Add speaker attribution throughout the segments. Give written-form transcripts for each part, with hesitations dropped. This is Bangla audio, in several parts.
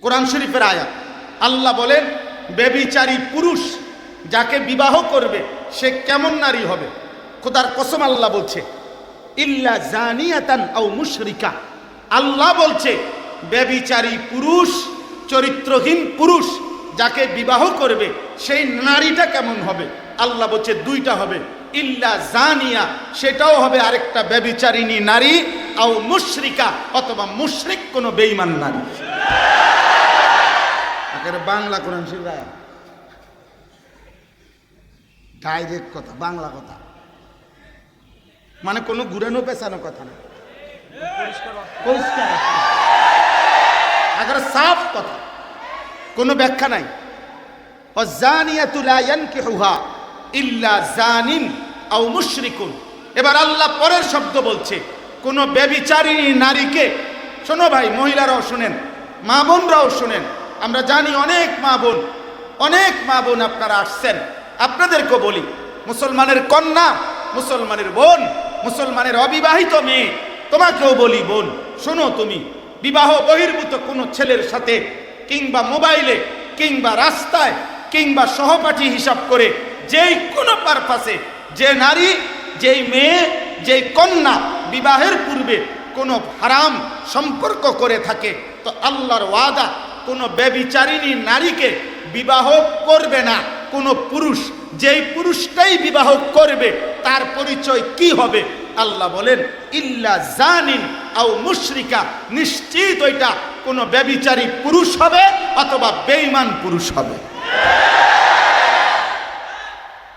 Speaker 1: কোরআন শরীফের আয়াত। আল্লাহ বলেন ব্যভিচারী পুরুষ যাকে বিবাহ করবে সে কেমন নারী হবে। খোদার কসম আল্লাহ বলছে ইল্লা জানিয়াতান আও মুশরিকা। আল্লাহ বলছে ব্যভিচারী পুরুষ, চরিত্রহীন পুরুষ যাকে বিবাহ করবে সেই নারীটা কেমন হবে। আল্লাহ বলছে দুইটা হবে, ইল্লা জানিয়া সেটাও হবে আরেকটা ব্যভিচারিণী নারী, আও মুশরিকা অথবা মুশরিক কোনো বেঈমান নারী। বাংলা কোরআন শরীফ ডাইরেক্ট কথা, বাংলা কথা, মানে কোনো ঘুরানো পেছানো কথা না, পরিষ্কার সাফ কথা, কোনো ব্যাখ্যা নাই। ওয়াজানিয়াতু লা ইয়ানকিহুহা ইল্লা জানিন আও মুশরিকুন। এবার আল্লাহ পরের শব্দ বলছে কোন ব্যভিচারিণী নারীকে, শোনো ভাই, মহিলারাও শুনেন, মা বোনরাও শুনেন, আমরা জানি অনেক মা বোন আপনারা আসছেন, আপনাদেরকেও বলি, মুসলমানের কন্যা, মুসলমানের বোন, মুসলমানের অবিবাহিত মেয়ে, তোমাকেও বলি বোন, শোনো, তুমি বিবাহ বহির্ভূত কোনো ছেলের সাথে কিংবা মোবাইলে কিংবা রাস্তায় কিংবা সহপাঠী হিসাব করে যেই কোনো পারপাসে যে নারী, যেই মেয়ে, যেই কন্যা বিবাহের পূর্বে কোনো হারাম সম্পর্ক করে থাকে, তো আল্লাহর ওয়াদা কোনো ব্যভিচারিণী নারীকে বিবাহ করবে না কোনো পুরুষ। যেই পুরুষটাই বিবাহ করবে তার পরিচয় কি হবে? আল্লাহ বলেন ইল্লা জানিন আও মুশরিকা, নিশ্চিত ওইটা কোনো ব্যভিচারী পুরুষ হবে অথবা বেঈমান পুরুষ হবে।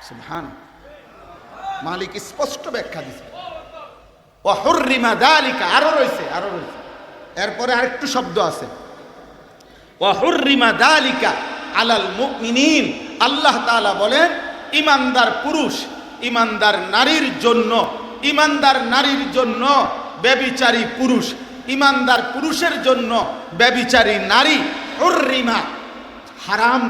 Speaker 1: সুবহানাল্লাহ, মালিক স্পষ্ট ব্যাখ্যা দিয়েছে। ওয়া হুররিমা যালিকা, আরো রয়েছে, এরপরে আরেকটু শব্দ আছে, ওয়া হুররিমা যালিকা আলাল মুমিনিন। আল্লাহ তাআলা বলেন ঈমানদার পুরুষ, ঈমানদার নারীর জন্য ব্যভিচারী পুরুষ, ঈমানদার পুরুষের জন্য ব্যভিচারী নারী হুররিমা, হারাম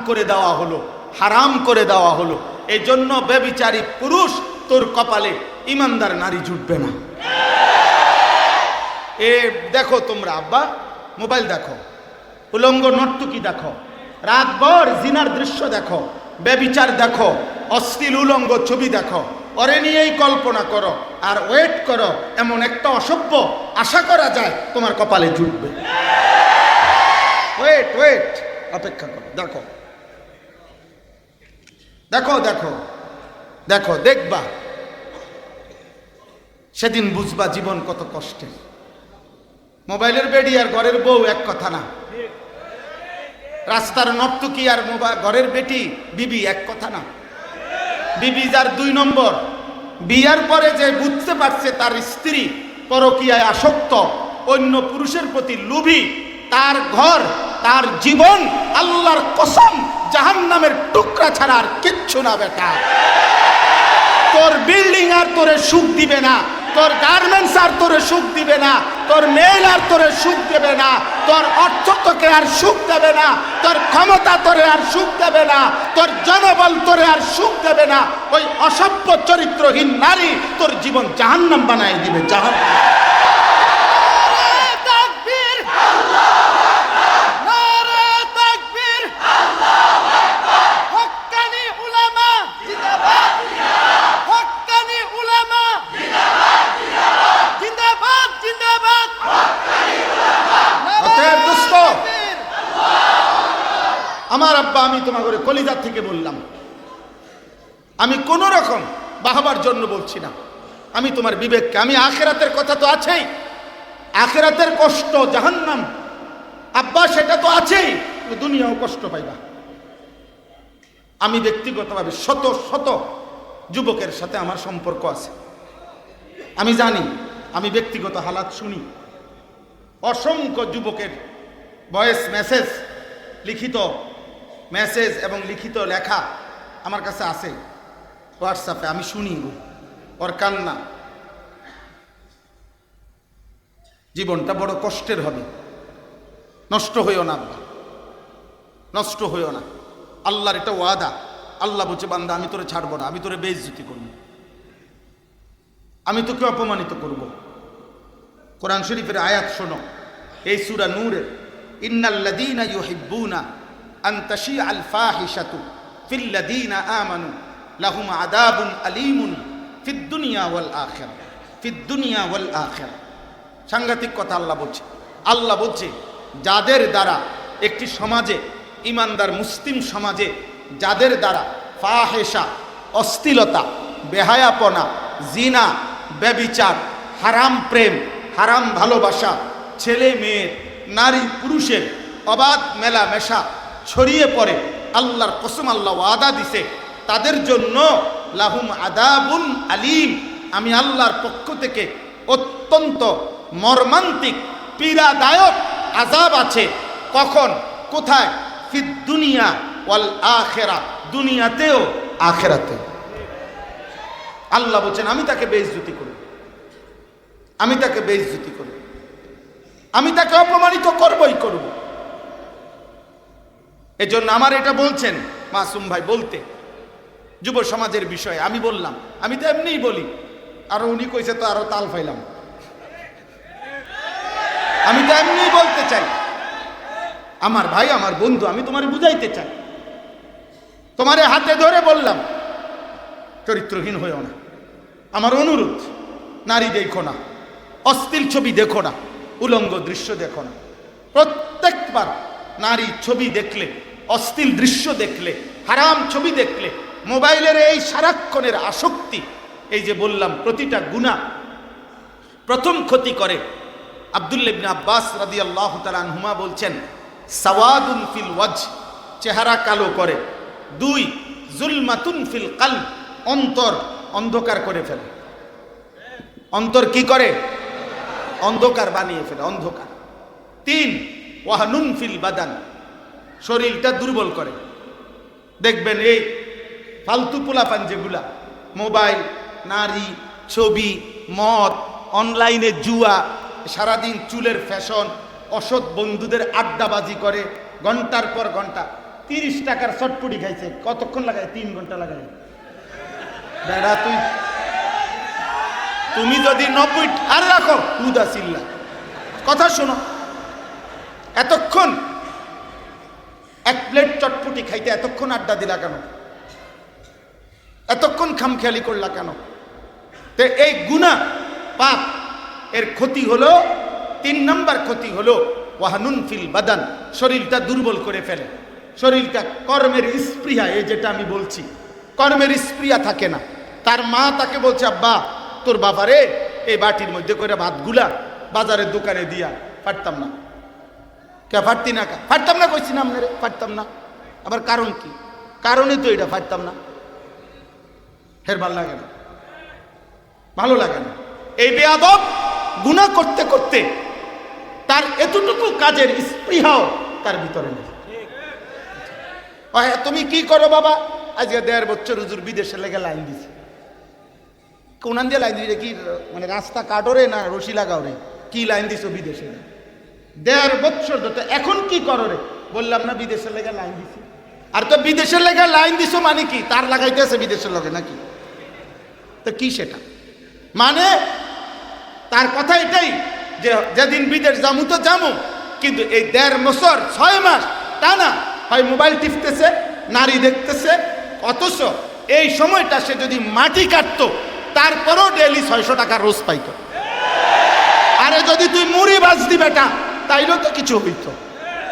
Speaker 1: করে দেওয়া হলো। এই জন্য ব্যভিচারী পুরুষ তোর কপালে ঈমানদার নারী জুটবে না। এ দেখো তোমরা আব্বা, মোবাইল দেখো, উলঙ্গ নর্তকী দেখো, রাতভর জিনার দৃশ্য দেখো, ব্যভিচার দেখো, অশ্লীল উলঙ্গ ছবি দেখো, ওরে নিয়েই কল্পনা করো আর ওয়েট করো, এমন একটা অসভ্য আশা করা যায় তোমার কপালে জুটবে। ওয়েট, অপেক্ষা করো, দেখো, দেখবা, সেদিন বুঝবা জীবন কত কষ্টের। মোবাইলের বেডি আর ঘরের বউ এক কথা না, রাস্তার নর্তকী আর ঘরের বেটি বিবি এক কথা না। বিবি যার 2 নম্বর, বিয়ার পরে যে বুঝতে পারছে তার স্ত্রী পরকীয়ায় আসক্ত, অন্য পুরুষের প্রতি লোভী, তার ঘর, তার জীবন আল্লাহর কসম জাহান্নামের টুকরা ছাড়া আর কিচ্ছু না। বেটা, তোর বিল্ডিং আর তোরে সুখ দিবে না, তোর গার্মেন্টস আর তোরে সুখ দিবে না, তোর মেল আর তোরে সুখ দেবে না, তোর অর্থ তোকে আর সুখ দেবে না, তোর ক্ষমতা তোরে আর সুখ দেবে না, তোর জনবল তোরে আর সুখ দেবে না। ওই অসভ্য চরিত্রহীন নারী তোর জীবন জাহান্নাম বানায় দিবে, জাহান্নাম। আমার আব্বা, আমি তোমার করে কলিজার থেকে বললাম, আমি কোন রকম বাহবার জন্য বলছি না, আমি তোমার বিবেককে, আমি আখিরাতের কথা তো আছেই, আখিরাতের কষ্ট জাহান্নাম আব্বা সেটা তো আছেই, দুনিয়াও কষ্ট পাইবা। আমি ব্যক্তিগতভাবে শত যুবকের সাথে আমার সম্পর্ক আছে, আমি জানি, আমি ব্যক্তিগত হালাত শুনি, অসংখ্য যুবকের ভয়েস মেসেজ, লিখিত মেসেজ এবং লিখিত লেখা আমার কাছে আছে হোয়াটসঅ্যাপে, আমি শুনি ওর কান্না। জীবনটা বড় কষ্টের হবে, নষ্ট হইও না আব্বা, নষ্ট হইও না। আল্লাহর এটা ওয়াদা, আল্লাহ বলছে বান্দা আমি তোরে ছাড়বো না, আমি তোরে বেইজ্জতি করব, আমি তোকে অপমানিত করব। কোরআন শরীফের আয়াত শোনো, এই সূরা নূরের ইন্নাল্লাযীনা ইউহিব্বুনা আন তাশিআল ফাহিশাতু ফিল্লাযীনা আমানু লাহুম আযাবুন আলীমুন ফিদ দুনিয়া ওয়াল আখিরা, ফিদ দুনিয়া ওয়াল আখিরা। সাংঘাতিক কথা আল্লাহ বলছে। আল্লাহ বলছে যাদের দ্বারা একটি সমাজে, ইমানদার মুসলিম সমাজে যাদের দ্বারা ফাহেশা, অশ্লীলতা, বেহায়াপনা, জিনা, ব্যভিচার, হারাম প্রেম, হারাম ভালোবাসা, ছেলে মেয়ের, নারী পুরুষের অবাধ মেলামেশা ছড়িয়ে পড়ে, আল্লাহর কসম আল্লাহ ওয়াদা দিছে তাদের জন্য লাহুম আযাবুন আলীম, আমি আল্লাহর পক্ষ থেকে অত্যন্ত মর্মান্তিক পীড়াদায়ক আযাব আছে। কখন, কোথায়? ফিদ দুনিয়া ওয়াল আখিরা, দুনিয়াতেও আখিরাতেও। আল্লাহ বলছেন আমি তাকে বেইজ্জতি করব, আমি তাকে বেইজ্জতি করব, আমি তাকে অপমানিত করবই করব। এজন্য আমার এটা বলছেন মাসুম ভাই বলতে যুব সমাজের বিষয়ে, আমি বললাম, আমি তো এমনিই বলি, আর উনি কইছে তো আরো তাল ফাইলাম, আমি তো এমনিই বলতে চাই। আমার ভাই, আমার বন্ধু, আমি তোমারে বুঝাইতে চাই, তোমারে হাতে ধরে বললাম চরিত্রহীন হয়েও না। আমার অনুরোধ, নারী দেখো না, অশ্লীল ছবি দেখো না, উলঙ্গ দৃশ্য দেখো না। প্রত্যেকবার নারী ছবি দেখলে, অশ্লীল দৃশ্য দেখলে, হারাম ছবি দেখলে, মোবাইলের এই সারাক্ষণের আসক্তি, এই যে বললাম প্রতিটা গুনাহ প্রথম ক্ষতি করে। আব্দুল্লাহ ইবনে আব্বাস রাদিয়াল্লাহু তাআলা আনহুমা বলছেন সাওয়াদুন ফিল ওয়াজহ, চেহারা কালো করে। 2 জুলমাতুন ফিল কলব, অন্তর অন্ধকার করে ফেলে। অন্তর কি করে? অন্ধকার বানিয়ে ফেলে, অন্ধকার। 3 ওয়াহনুন ফিল বাদান, শরীরটা দুর্বল করে। দেখবেন এই ফালতু পোলাপান যেগুলা মোবাইল, নারী, ছবি, মদ, অনলাইনে জুয়া, সারাদিন চুলের ফ্যাশন, অসৎ বন্ধুদের আড্ডাবাজি করে, ঘন্টার পর ঘন্টা। 30 টাকার চটপটি খাইছে, কতক্ষণ লাগায়? 3 ঘন্টা লাগায়। বেড়া তুমি যদি 90 আর রাখো উদাসিল্লা, কথা শোনো, এতক্ষণ 1 প্লেট চটপটি খাইতে এতক্ষণ আড্ডা দিলা কেন? এতক্ষণ খামখেয়ালি করলা কেন? তো এই গুনাহ, পাপ, এর ক্ষতি হলো 3 নম্বর ক্ষতি হলো ওয়াহনুন ফিল বাদান, শরীরটা দুর্বল করে ফেলে। শরীরটা কর্মের স্পৃহা, এই যেটা আমি বলছি, কর্মের স্পৃহা থাকে না। তার মা তাকে বলছে আব্বা তোর বাবারে এই বাটির মধ্যে করে ভাতগুলা বাজারের দোকানে দিয়া, পারতাম না। কে পারতি না? পারতাম না কইছি না আপনারে, পারতাম না। আবার কারণ কি? কারণই তো এটা, পারতাম না। হের ভাল লাগে না, ভালো লাগে না। এই বেয়াদব গুনাহ করতে করতে তার এতটুকু কাজের স্পৃহাও তার ভিতরে নেই। তুমি কি করো বাবা? আজকে 1.5 বছর হুজুর বিদেশে লেগে লাইন দিছে। কোনান দিয়ে লাইন দিছে কি? মানে রাস্তা কাটরে না রশি লাগাও রে? কি লাইন দিছো বিদেশে? 1.5 বছর ধরে। এখন কি করো রে? বললাম না বিদেশে লেগে লাইন দিছি। আর তো বিদেশের লেগে লাইন দিছো মানে কি? তার লাগাইতেছে বিদেশের লগে নাকি? তো কি সেটা মানে? তার কথা এটাই যে যেদিন বিদেশ যামু তো যামু, কিন্তু এই 1.5 বছর 6 মাস টানা হয় মোবাইল টিপতেছে, নারী দেখতেছে। অথচ এই সময়টা সে যদি মাটি কাটতো তারপরও ডেইলি 600 টাকা রোজ পাইতো। আরে যদি তুই মুড়ি বাজতি বেটা, তাইলেও তো কিছু হইতো।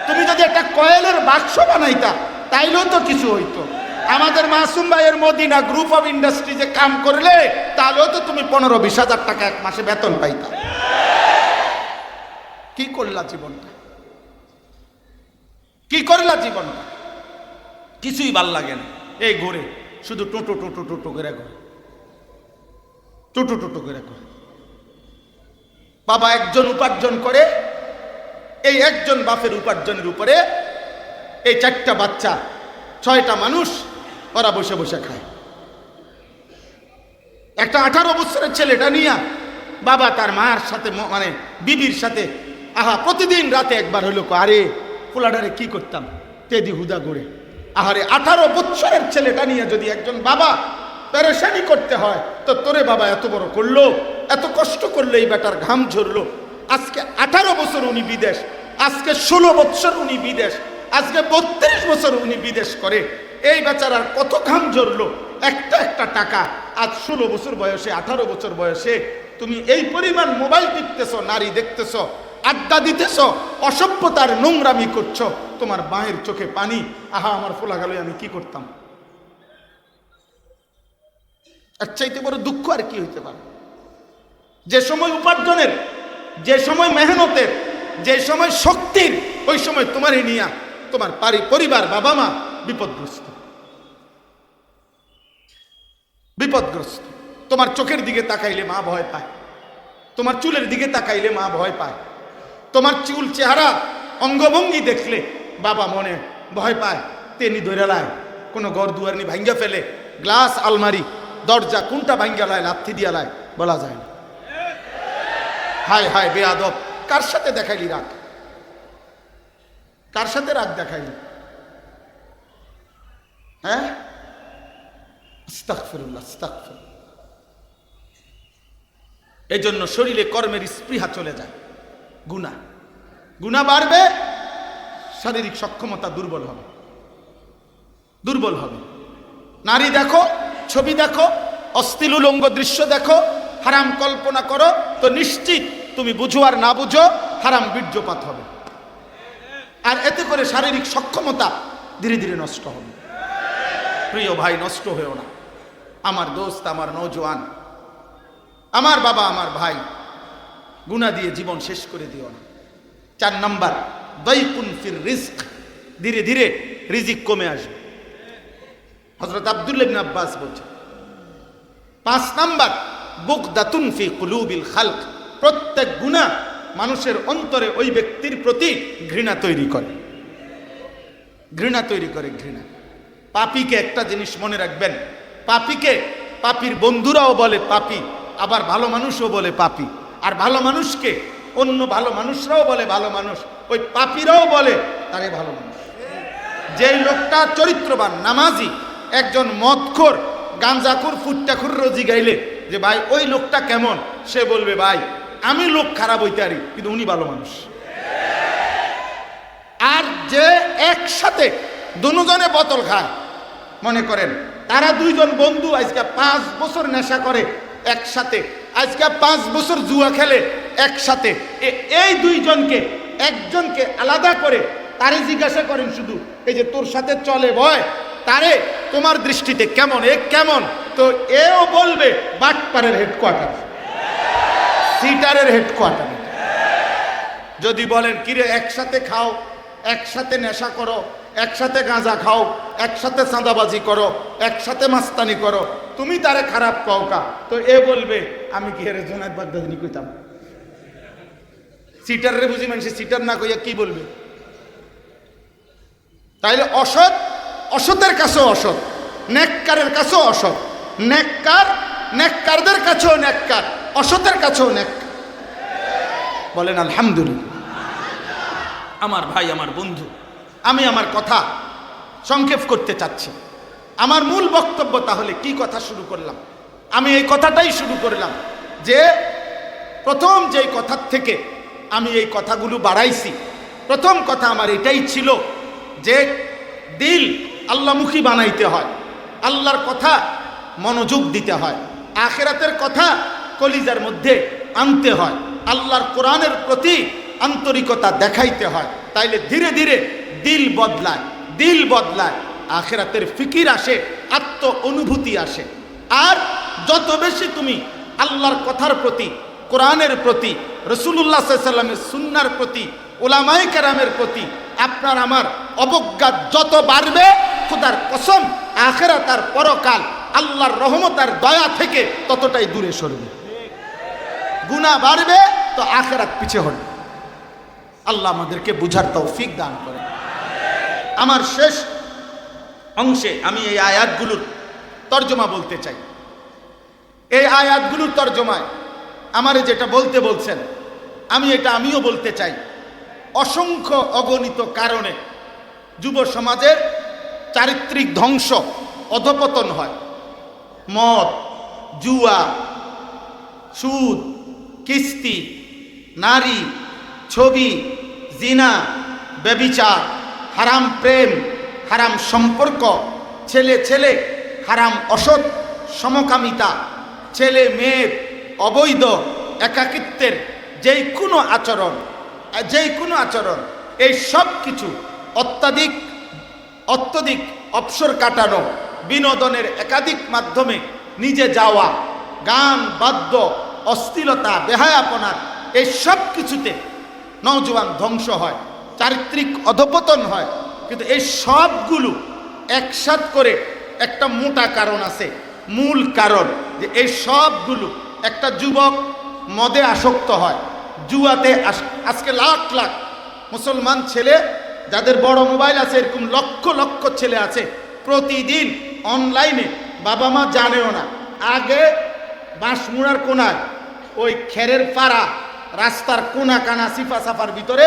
Speaker 1: তুমি যদি একটা কয়েলের বাক্স বানাইতা, তাইলেও তো কিছু হইতো। আমাদের মাসুম ভাইয়ের মদিনা গ্রুপ অফ ইন্ডাস্ট্রিজে কাম করলে তাহলেও তো তুমি 15-20 হাজার টাকা 1 মাসে বেতন পাইতা। কি করলা জীবনটা? কি করলা জীবনটা? কিছুই ভাল লাগে না। এই ঘুরে শুধু টোটো টোটো টোটো করে ঘুরে, টোটো টোটো করে ঘুরে। বাবা একজন উপার্জন করে, এই একজন বাপের উপার্জনের উপরে এই 4টা বাচ্চা, 6টা মানুষ ওরা বসে বসে খায়। একটা 18 বছরের ছেলেটা নিয়ে বাবা তার মার সাথে মানে বিবির সাথে প্রতিদিন রাতে একবার হইলো, আরে পোলাডারে কি করতাম তেদি হুদা গড়ে। আহারে 18 বছরের ছেলেটা নিয়ে যদি একজন বাবা পেরেশানি করতে হয়, তো তোরে বাবা এত বড় করলো, এত কষ্ট করলো, এই বেটার ঘাম ঝরলো। আজকে 18 বছর উনি বিদেশ, আজকে 16 বছর উনি বিদেশ, আজকে 32 বছর উনি বিদেশ করে। এই বেচারার কত ঘাম ঝরলো, একটা একটা টাকা। আজ 16 বছর বয়সে, 18 বছর বয়সে তুমি এই পরিমাণ মোবাইল টিপতেছো, নারী দেখতেছো, আড্ডা দিতেছ, অসভ্যতার নোংরামি করছো, তোমার মায়ের চোখে পানি। আহা, আমার ফোলা গেল, আমি কি করতাম? এর চাইতে বড় দুঃখ আর কি হইতে পারে? যে সময় উপার্জনের, যে সময় মেহনতের, যে সময় শক্তির, ওই সময় তোমারই নিয়া তোমার পরিবার, বাবা মা বিপদগ্রস্ত, বিপদগ্রস্ত। তোমার চোখের দিকে তাকাইলে মা ভয় পায়, তোমার চুলের দিকে তাকাইলে মা ভয় পায়, তোমার চুল, চেহারা, অঙ্গভঙ্গি দেখলে বাবা মনে ভয় পায়, তেনি ধরে লায়, কোনো ঘর দুয়ার নি ভাঙ্গা ফেলে, গ্লাস, আলমারি, দরজা কোনটা ভাঙ্গা লায়, লাথি দিয়া লায়, বলা যায় না। হায় হায় বেয়াদব, কার সাথে দেখাইলি রাগ? কার সাথে রাগ দেখাইলি? হ্যাঁ, আস্তাগফিরুল্লাহ, আস্তাগফিরুল্লাহ। এই জন্য শরীরে কর্মের স্পৃহা চলে যায়, গুনাহ বাড়বে, শারীরিক সক্ষমতা দুর্বল হবে, দুর্বল হবে। নারী দেখো, ছবি দেখো, অশ্লীল উলঙ্গ দৃশ্য দেখো, হারাম কল্পনা করো, তো নিশ্চিত তুমি বুঝো আর না বুঝো, হারাম বীর্যপাত হবে। আর এতে করে শারীরিক সক্ষমতা ধীরে ধীরে নষ্ট হবে। প্রিয় ভাই, নষ্ট হয়েও না। আমার দোস্ত, আমার নওজোয়ান, আমার বাবা, আমার ভাই, গুনাহ দিয়ে জীবন শেষ করে দিও না। 4 নাম্বার, দাইকুন ফির রিজক, ধীরে ধীরে রিজিক কমে আসবে। হযরত আব্দুল্লাহ ইবনে আব্বাস বলছে। 5 নাম্বার, বুগদাতুন ফি কুলুবিল খালক, প্রত্যেক গুনাহ মানুষের অন্তরে ওই ব্যক্তির প্রতি ঘৃণা তৈরি করে, ঘৃণা তৈরি করে, ঘৃণা। পাপীকে একটা জিনিস মনে রাখবেন, পাপীকে পাপীর বন্ধুরাও বলে পাপী, আবার ভালো মানুষও বলে পাপী। আর ভালো মানুষকে অন্য ভালো মানুষরাও বলে ভালো মানুষ, ওই পাপীরাও বলে তারে ভালো মানুষ। যেই লোকটা চরিত্রবান, নামাজি, একজন মদখোর, গাঞ্জাখোর, ফুট্টাখোর রোজি গাইলে যে ভাই ওই লোকটা কেমন, সে বলবে ভাই আমি লোক খারাপ হইতে পারি কিন্তু উনি ভালো মানুষ। আর যে একসাথে দুজনে বোতল খায়, মনে করেন তারা 2 জন বন্ধু, আজকে 5 বছর নেশা করে একসাথে, আজকে 5 বছর জুয়া খেলে একসাথে, এই 2 জনকে একজনকে আলাদা করে তারে জিজ্ঞাসা করেন শুধু, এই যে তোর সাথে চলে ভয়, তারে তোমার দৃষ্টিতে কেমন, এ কেমন? তো এও বলবে বাটপাড়ের হেডকোয়ার্টার, সিটারের হেডকোয়ার্টার। যদি বলেন কিরে একসাথে খাও, একসাথে নেশা করো, একসাথে গাঁজা খাও, একসাথে চাঁদাবাজি করো, একসাথে মাস্তানি করো, তুমি তারে খারাপ কও কা? তো এ বলবে আমি কি হেরে জোনায়েদ বাগদাদি কইতাম। সিটারে বুঝি মানুষ সিটার না কইয়া কি বলবে? তাইলে অসৎ, অসতের কাছেও অসৎ, নেককারের কাছেও অসৎ, নেককার নেককারদের কাছেও নেককার, অসতের কাছেও নেককার। বলেন আলহামদুলিল্লাহ। আমার ভাই, আমার বন্ধু, আমি আমার কথা সংক্ষেপ করতে চাচ্ছি। আমার মূল বক্তব্য তাহলে কি কথা শুরু করলাম? আমি এই কথাটাই শুরু করলাম যে প্রথম যেই কথার থেকে আমি এই কথাগুলো বাড়াইছি, প্রথম কথা আমার এটাই ছিল যে দিল আল্লাহমুখী বানাইতে হয়, আল্লাহর কথা মনোযোগ দিতে হয়, আখিরাতের কথা কলিজার মধ্যে আনতে হয়, আল্লাহর কোরআনের প্রতি আন্তরিকতা দেখাইতে হয়। তাইলে ধীরে ধীরে দিল বদলায়, দিল বদলায়, আখিরাতের ফিকির আসে, আত্ম অনুভূতি আসে। আর যত বেশি তুমি আল্লাহর কথার প্রতি, কোরআনের প্রতি, রাসূলুল্লাহ সাল্লাল্লাহু আলাইহি ওয়াসাল্লামের সুন্নাহর প্রতি, উলামায়ে কেরামের প্রতি আপনার আমার অবজ্ঞা যত বাড়বে, খোদার কসম আখিরাত আর পরকাল আল্লাহর রহমত আর দয়া থেকে ততটাই দূরে সরবে। গুনাহ বাড়বে তো আখিরাত পিছে হটবে। আল্লাহ আমাদেরকে বুঝার তৌফিক দান করেন। আমার শেষ অংশে আমি এই আয়াতগুলোর তর্জমা বলতে চাই। এই আয়াতগুলোর তর্জমায় আমারে যেটা বলতে বলছেন, আমিও বলতে চাই। অসংখ্য অগণিত কারণে যুব সমাজের চারিত্রিক ধ্বংস, অধপতন হয়। মদ, জুয়া, সুদ, কিস্তি, নারী, ছবি, জিনা, ব্যভিচার, হারাম প্রেম, হারাম সম্পর্ক, ছেলে ছেলে হারাম অসৎ সমকামিতা, ছেলে মেয়ের অবৈধ একাকিত্বের যেই কোনো আচরণ এই সব কিছু অত্যধিক অবসর কাটানো, বিনোদনের একাধিক মাধ্যমে নিজে যাওয়া, গান বাদ্য, অশ্লীলতা, বেহায়াপনার এই সব কিছুতে নওজোয়ান ধ্বংস হয়, চারিত্রিক অধপতন হয়। কিন্তু এই সবগুলো একসাথ করে একটা মোটা কারণ আছে, মূল কারণ যে এই সবগুলো, একটা যুবক মদে আসক্ত হয়, জুয়াতে আজকে লাখ লাখ মুসলমান ছেলে যাদের বড় মোবাইল আছে, এরকম লক্ষ লক্ষ ছেলে আছে প্রতিদিন অনলাইনে, বাবা মা জানেও না। আগে বাঁশমুড়ার কোনায় ওই খেরের পাড়া রাস্তার কোনা কানা সিফা সাফার ভিতরে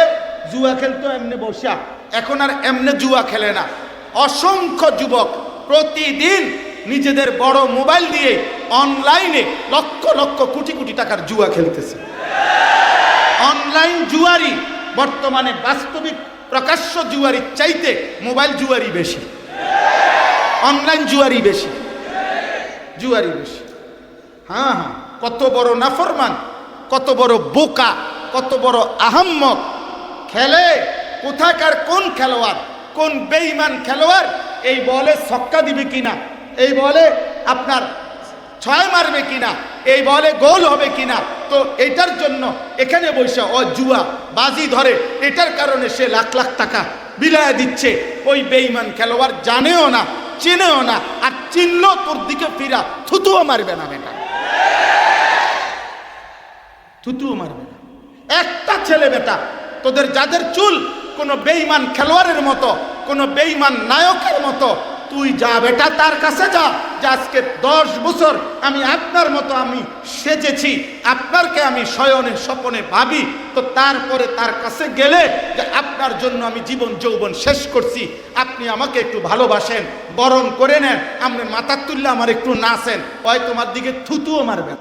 Speaker 1: জুয়া খেলতো এমনি বসা, এখন আর এমনি জুয়া খেলে না। অসংখ্য যুবক প্রতিদিন নিজেদের বড় মোবাইল দিয়ে অনলাইনে লক্ষ লক্ষ কোটি কোটি টাকার জুয়া খেলতেছে। অনলাইন জুয়ারি বর্তমানে বাস্তবিক প্রকাশ্য জুয়ারির চাইতে মোবাইল জুয়ারি বেশি, অনলাইন জুয়ারি বেশি। হ্যাঁ, কত বড় নাফরমান, কত বড় বোকা, কত বড় আহাম্মক খেলে। কোথাকার কোন খেলোয়াড়, কোন বেঈমান খেলোয়াড় এই বলে ছক্কা দিবে কিনা, এই বলে আপনার ছয় মারবে কিনা, এই বলে গোল হবে কিনা, তো এটার জন্য এখানে বসে ও জুয়া বাজি ধরে, এটার কারণে সে লাখ লাখ টাকা বিলায় দিচ্ছে। ওই বেঈমান খেলোয়াড় জানেও না, চিনেও না, আর চিনলেও তোর দিকে ফিরা থুতুও মারবে না বেটা, থুতুও মারবে না। একটা ছেলে বেটা তোদের যাদের চুল কোনো বেঈমান খেলোয়াড়ের মতো, কোনো বেঈমান নায়কের মতো, তুই যা বেটা তার কাছে যা, যে আজকে 10 বছর আমি আপনার মতো আমি সেজেছি, আপনারকে আমি শয়নে স্বপনে ভাবি, তো তারপরে তার কাছে গেলে যে আপনার জন্য আমি জীবন যৌবন শেষ করছি, আপনি আমাকে একটু ভালোবাসেন, বরণ করে নেন, আপনি মাথা তুললে আমার একটু নাচেন, হয় তোমার দিকে থুতুও মারবেন।